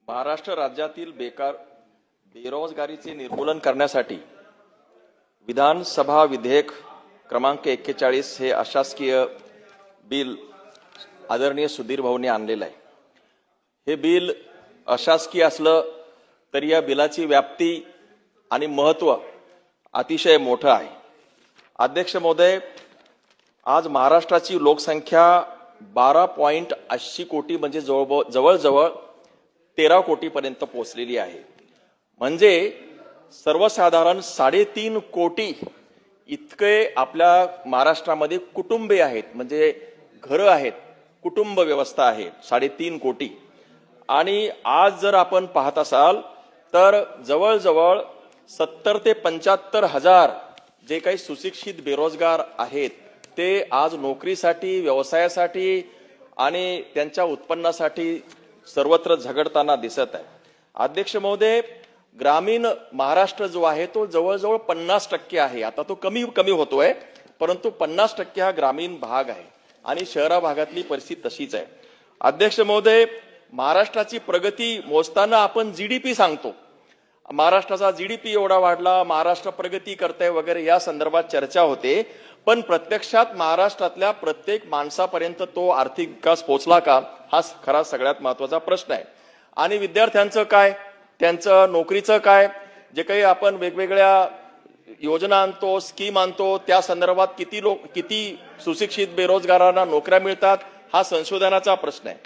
महाराष्ट्र राज्यातील बेरोजगारीचे निर्मूलन करण्यासाठी विधानसभा विधेयक क्रमांक 41 हे अशासकीय बिल आदरणीय सुधीर भाऊंनी आणलेलं आहे। हे बिल अशासकीय असलं तरी या बिलाची व्याप्ती आणि महत्त्व अतिशय मोठं आहे। अध्यक्ष महोदय, आज महाराष्ट्राची लोकसंख्या 12.80 कोटी म्हणजे जवळजवळ 13 कोटीपर्यंत पोहोचलेली आहे। म्हणजे सर्वसाधारण 3.5 कोटी इतके आपल्या महाराष्ट्रामध्ये कुटुंबे आहेत, म्हणजे घरं आहेत, कुटुंब व्यवस्था आहे 3.5 कोटी। आणि आज जर आपण पाहत असाल तर जवळजवळ 70 ते 75 हजार जे काही सुशिक्षित बेरोजगार आहेत ते आज नोकरीसाठी, व्यवसायासाठी आणि त्यांच्या उत्पन्नासाठी सर्वत्र झगडताना दिसत आहे। अध्यक्ष महोदय, ग्रामीण महाराष्ट्र जो आहे तो जवळजवळ 50% आहे। आता तो कमी होतोय, परंतु 50% हा ग्रामीण भाग आहे आणि शहरा भागातली परिस्थिती तशीच आहे। अध्यक्ष महोदय, महाराष्ट्राची प्रगती मोजताना आपण जीडीपी सांगतो, महाराष्ट्राचा जीडीपी एवढा वाढला, महाराष्ट्र प्रगती करतंय वगैरे या संदर्भात चर्चा होते, पण प्रत्यक्षात महाराष्ट्रातल्या प्रत्येक माणसापर्यंत तो आर्थिक विकास पोहोचला का, हा खरा सगळ्यात महत्त्वाचा प्रश्न आहे। आणि विद्यार्थ्यांचं काय, त्यांचं नोकरीचं काय, जे काही आपण वेगवेगळ्या योजना आणतो, स्कीम आणतो, त्या संदर्भात किती सुशिक्षित बेरोजगारांना नोकऱ्या मिळतात, हा संशोधनाचा प्रश्न आहे।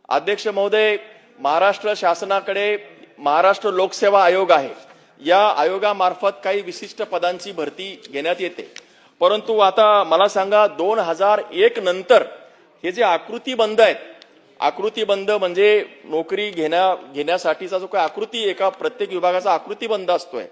अध्यक्ष महोदय, महाराष्ट्र शासनाकडे महाराष्ट्र लोकसेवा आयोग आहे, या आयोगामार्फत काही विशिष्ट पदांची भरती घेण्यात येते, परंतु आता मला सांगा 2001 नंतर हे जे आकृतीबंध आहेत, आकृतीबंध म्हणजे नोकरी घेण्यासाठीचा जो काही आकृती एका प्रत्येक विभागाचा आकृतीबंध असतोय,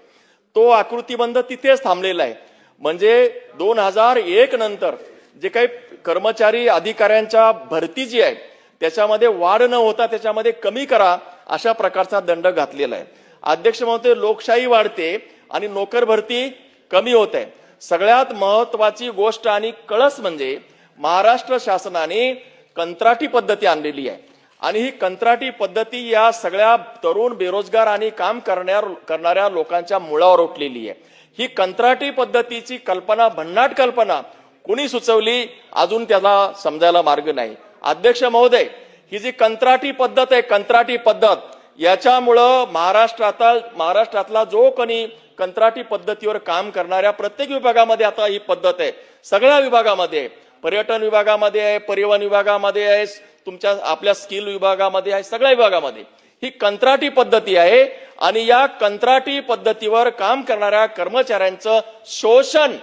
तो आकृतीबंध तिथेच थांबलेला आहे। म्हणजे 2001 नंतर जे काही कर्मचारी अधिकाऱ्यांच्या भरती जी आहे त्याच्यामध्ये वाढ न होता त्याच्यामध्ये कमी करा अशा प्रकारचा दंड घातलेला आहे। अध्यक्ष महोदय, लोकशाही वाढते आणि नोकर भरती कमी होत आहे। सगळ्यात महत्वाची गोष्ट आणि कळस म्हणजे महाराष्ट्र शासनाने कंत्राटी पद्धती आणलेली आहे आणि ही कंत्राटी पद्धती या सगळ्या तरुण बेरोजगार आणि काम करणाऱ्या लोकांच्या मुळावर उठलेली आहे। ही कंत्राटी पद्धतीची कल्पना, भन्नाट कल्पना कोणी सुचवली अजून त्याला समजायला मार्ग नाही। अध्यक्ष महोदय, ही जी कंत्राटी पद्धत आहे, कंत्राटी पद्धत, याच्यामुळं महाराष्ट्रातला जो कोणी कंत्राटी पद्धतीवर काम करणाऱ्या प्रत्येक विभागामध्ये आता ही पद्धत आहे, सगळ्या विभागामध्ये, पर्यटन विभागामध्ये आहे, परिवहन विभागामध्ये आहे, तुमच्या आपल्या स्किल विभागामध्ये आहे, सगळ्या विभागामध्ये ही कंत्राटी पद्धती आहे। आणि या कंत्राटी पद्धतीवर काम करणाऱ्या कर्मचाऱ्यांचं शोषण,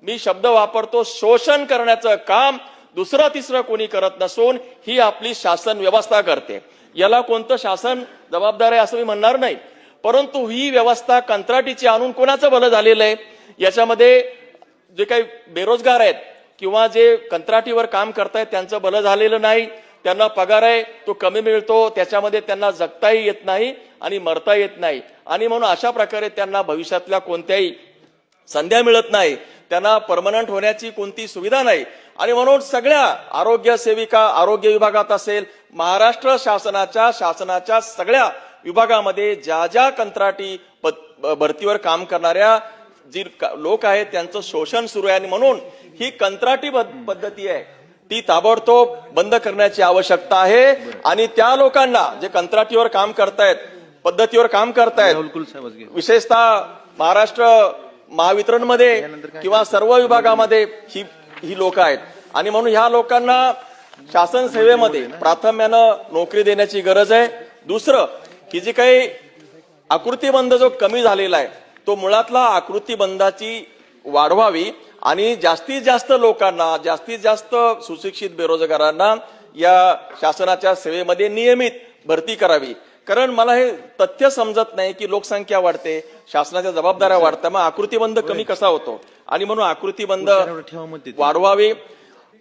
मी शब्द वापरतो, शोषण करण्याचं काम दुसरं तिसरं कोणी करत नसून ही आपली शासन व्यवस्था करते। याला कोणतं शासन जबाबदार आहे असं मी म्हणणार नाही, परंतु ही व्यवस्था कंत्राटीची आणून कोणाचं भलं झालेलं आहे, याच्यामध्ये जे काही बेरोजगार आहेत किंवा जे कंत्राटीवर काम करतायत त्यांचं भलं झालेलं नाही। त्यांना पगार आहे तो कमी मिळतो, त्याच्यामध्ये त्यांना जगताही येत नाही आणि मरता येत नाही, आणि म्हणून अशा प्रकारे त्यांना भविष्यातल्या कोणत्याही संध्या मिळत नाही, त्यांना परमनंट होण्याची कोणती सुविधा नाही। आणि म्हणून सगळ्या आरोग्य सेविका, आरोग्य विभागात असेल, महाराष्ट्र शासनाच्या सगळ्या विभागामध्ये ज्या कंत्राटी भरतीवर काम करणाऱ्या जी लोक आहेत त्यांचं शोषण सुरू आहे। आणि म्हणून ही कंत्राटी पद्धती आहे ती ताबडतोब बंद करण्याची आवश्यकता आहे। आणि त्या लोकांना जे कंत्राटीवर काम करतायत, पद्धतीवर काम करतायत, विशेषतः महाराष्ट्र महावितरणमध्ये किंवा सर्व विभागामध्ये ही लोक आहेत, आणि म्हणून ह्या लोकांना शासन सेवेमध्ये प्राधान्यानं नोकरी देण्याची गरज आहे। दुसरं, की जी काही आकृतीबंध जो कमी झालेला आहे तो मुळातला आकृतीबंधाची वाढवावी आणि जास्तीत जास्त लोकांना, जास्तीत जास्त सुशिक्षित बेरोजगारांना या शासनाच्या सेवेमध्ये नियमित भरती करावी। कारण मला हे तथ्य समजत नाही की लोकसंख्या वाढते, शासनाच्या जबाबदाऱ्या वाढतात, मग आकृतीबंध कमी कसा होतो, आणि म्हणून आकृतीबंध वाढवावे।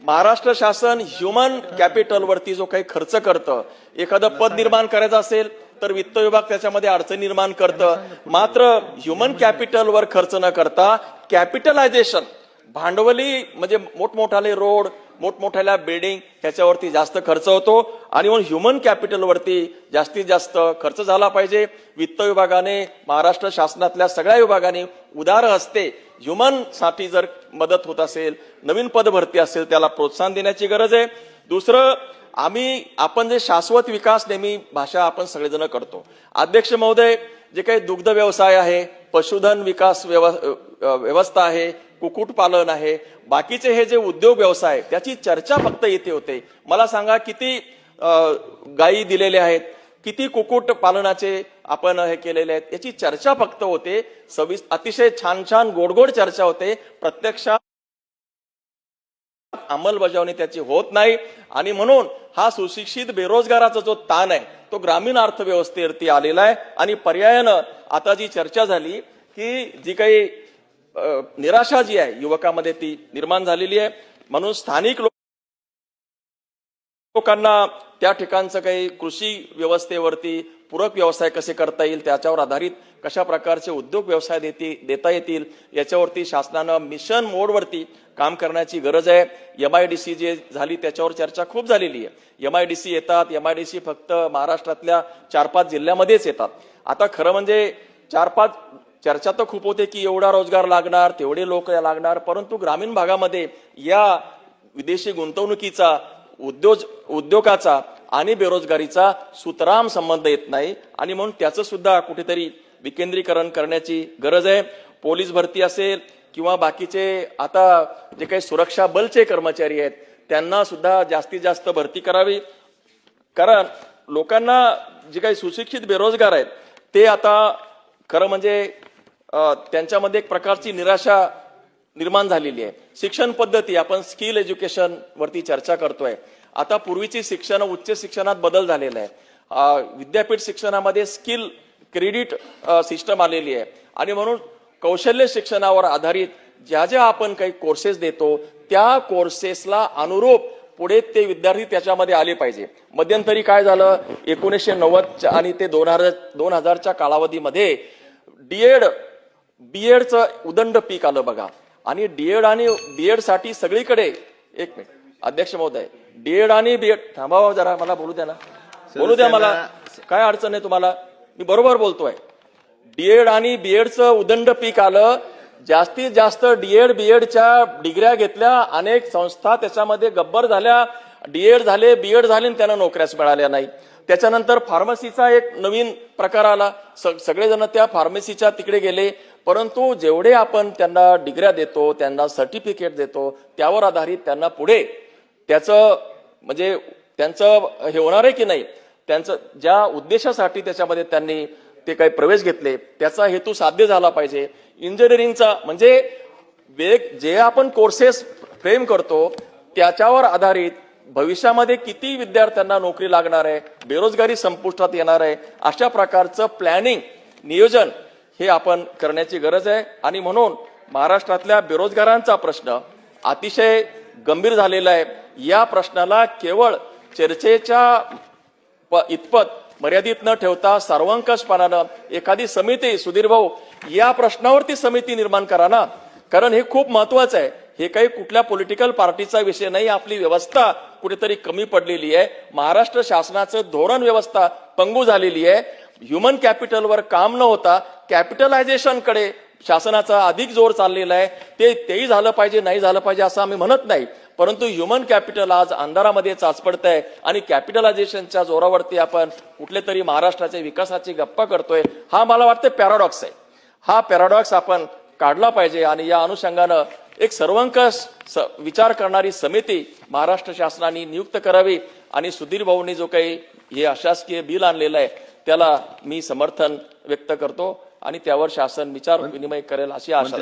महाराष्ट्र शासन ह्युमन कॅपिटलवरती जो काही खर्च करतं, एखादं पद निर्माण करायचं असेल तर वित्त विभाग त्याच्यामध्ये अडचण निर्माण करतं, मात्र ह्युमन कॅपिटलवर खर्च न करता कॅपिटलायझेशन भांडवली म्हणजे मोठमोठाले रोड, मोठमोठ्या बिल्डिंग ह्याच्यावरती जास्त खर्च होतो आणि म्हणून ह्युमन कॅपिटलवरती जास्तीत जास्त खर्च झाला पाहिजे. वित्त विभागाने, महाराष्ट्र शासनातल्या सगळ्या विभागाने उदार हस्ते ह्युमन साठी जर मदत होत असेल, नवीन पद भरती असेल, त्याला प्रोत्साहन देण्याची गरज आहे. दुसरं, आपण जे शाश्वत विकास नेहमी भाषा आपण सगळेजण करतो. अध्यक्ष महोदय, जे काही दुग्ध व्यवसाय आहे, पशुधन विकास व्यवस्था आहे, कुक्कुटपालन आहे, बाकीचे हे जे उद्योग व्यवसाय, त्याची चर्चा फक्त इथे होते. मला सांगा किती गायी दिलेल्या आहेत, किती कुक्कुट पालनाचे आपण हे केलेले आहेत, याची चर्चा फक्त होते. अतिशय छान छान गोड चर्चा होते. प्रत्यक्षात अंमलबजावणी त्याची होत नाही आणि म्हणून हा सुशिक्षित बेरोजगाराचा जो ताण आहे तो ग्रामीण अर्थव्यवस्थेवरती आलेला आहे. आणि पर्यायानं आता जी चर्चा झाली की जी काही निराशा जी आहे युवकांमध्ये ती निर्माण झालेली आहे. म्हणून स्थानिक लोकांना त्या ठिकाणचं काही कृषी व्यवस्थेवरती पूरक व्यवसाय कसे करता येईल, त्याच्यावर आधारित कशा प्रकारचे उद्योग व्यवसाय देता येतील, याच्यावरती शासनानं मिशन मोडवरती काम करण्याची गरज आहे. MIDC जे झाली त्याच्यावर चर्चा खूप झालेली आहे. MIDC येतात, MIDC फक्त महाराष्ट्रातल्या 4-5 जिल्ह्यामध्येच येतात. आता खरं म्हणजे 4-5 चर्चा तर खूप होते की एवढा रोजगार लागणार, तेवढे लोक लागणार, परंतु ग्रामीण भागामध्ये या विदेशी गुंतवणुकीचा, उद्योगाचा आणि बेरोजगारीचा सुतराम संबंध येत नाही आणि म्हणून त्याचं सुद्धा कुठेतरी विकेंद्रीकरण करण्याची गरज आहे. पोलीस भरती असेल किंवा बाकीचे आता जे काही सुरक्षा बलचे कर्मचारी आहेत त्यांना सुद्धा जास्तीत जास्त भरती करावी. कारण लोकांना जे काही सुशिक्षित बेरोजगार आहेत ते आता खरं म्हणजे त्यांच्यामध्ये एक प्रकारची निराशा निर्माण झालेली आहे. शिक्षण पद्धती, आपण स्किल एज्युकेशन वरती चर्चा करतोय. आता पूर्वीची शिक्षण, उच्च शिक्षणात बदल झालेला आहे. विद्यापीठ शिक्षणामध्ये स्किल क्रेडिट सिस्टम आलेली आहे आणि म्हणून कौशल्य शिक्षणावर आधारित ज्या आपण काही कोर्सेस देतो त्या कोर्सेसला अनुरूप पुढे ते विद्यार्थी त्याच्यामध्ये आले पाहिजे. मध्यंतरी काय झालं, 1990 आणि ते 2000च्या कालावधीमध्ये बीएडचं उदंड पीक आलं बघा. आणि डीएड आणि बीएड साठी सगळीकडे, एक मिनिट अध्यक्ष महोदय, डीएड आणि बीएड, थांबावं जरा, मला बोलू द्या ना, बोलू द्या मला, काय अडचण आहे तुम्हाला, मी बरोबर बोलतोय. डीएड आणि बीएडचं उदंड पीक आलं. जास्तीत जास्त डीएड बीएडच्या डिग्र्या घेतल्या, अनेक संस्था त्याच्यामध्ये गब्बर झाल्या, डीएड झाले, बीएड झाले आणि त्यांना नोकऱ्याच मिळाल्या नाही. त्याच्यानंतर फार्मसीचा एक नवीन प्रकार आला, सगळेजण त्या फार्मसीच्या तिकडे गेले. परंतु जेवढे आपण त्यांना डिग्र्या देतो, त्यांना सर्टिफिकेट देतो, त्यावर आधारित त्यांना पुढे त्याचं म्हणजे त्यांचं हे होणार आहे की नाही, त्यांचं ज्या उद्देशासाठी त्याच्यामध्ये त्यांनी ते काही प्रवेश घेतले त्याचा हेतू साध्य झाला पाहिजे. इंजिनिअरिंगचा म्हणजे जे आपण कोर्सेस फ्रेम करतो त्याच्यावर आधारित भविष्यामध्ये किती विद्यार्थ्यांना नोकरी लागणार आहे, बेरोजगारी संपुष्टात येणार आहे, अशा प्रकारचं प्लॅनिंग, नियोजन हे आपण करण्याची गरज आहे. आणि म्हणून महाराष्ट्रातल्या बेरोजगारांचा प्रश्न अतिशय गंभीर झालेला आहे. या प्रश्नाला केवळ चर्चेच्या इतपत मर्यादित न ठेवता सर्वंकषपणानं एखादी समिती, सुधीर भाऊ, या प्रश्नावरती समिती निर्माण करा ना, कारण हे खूप महत्वाचं आहे. हे काही कुठल्या पॉलिटिकल पार्टीचा विषय नाही. आपली व्यवस्था कुठेतरी कमी पडलेली आहे. महाराष्ट्र शासनाचं धोरण व्यवस्था पंगू झालेली आहे. ह्युमन कॅपिटलवर काम न होता कॅपिटलायझेशनकडे शासनाचा अधिक जोर चाललेला आहे. तेही झालं पाहिजे, नाही झालं पाहिजे असं आम्ही म्हणत नाही, परंतु ह्युमन कॅपिटल आज अंधारामध्ये चाचपडतंय आणि कॅपिटलायझेशनच्या जोरावरती आपण कुठले तरी महाराष्ट्राच्या विकासाची गप्पा करतोय. हा मला वाटतं पॅराडॉक्स आहे. हा पॅराडॉक्स आपण काढला पाहिजे आणि या अनुषंगानं एक सर्वंकष विचार करणारी समिती महाराष्ट्र शासनाने नियुक्त करावी. आणि सुधीर भाऊंनी जो काही हे अशासकीय बिल आणलेलं आहे त्याला मी समर्थन व्यक्त करतो आणि त्यावर शासन विचार विनिमय करेल अशी आशा.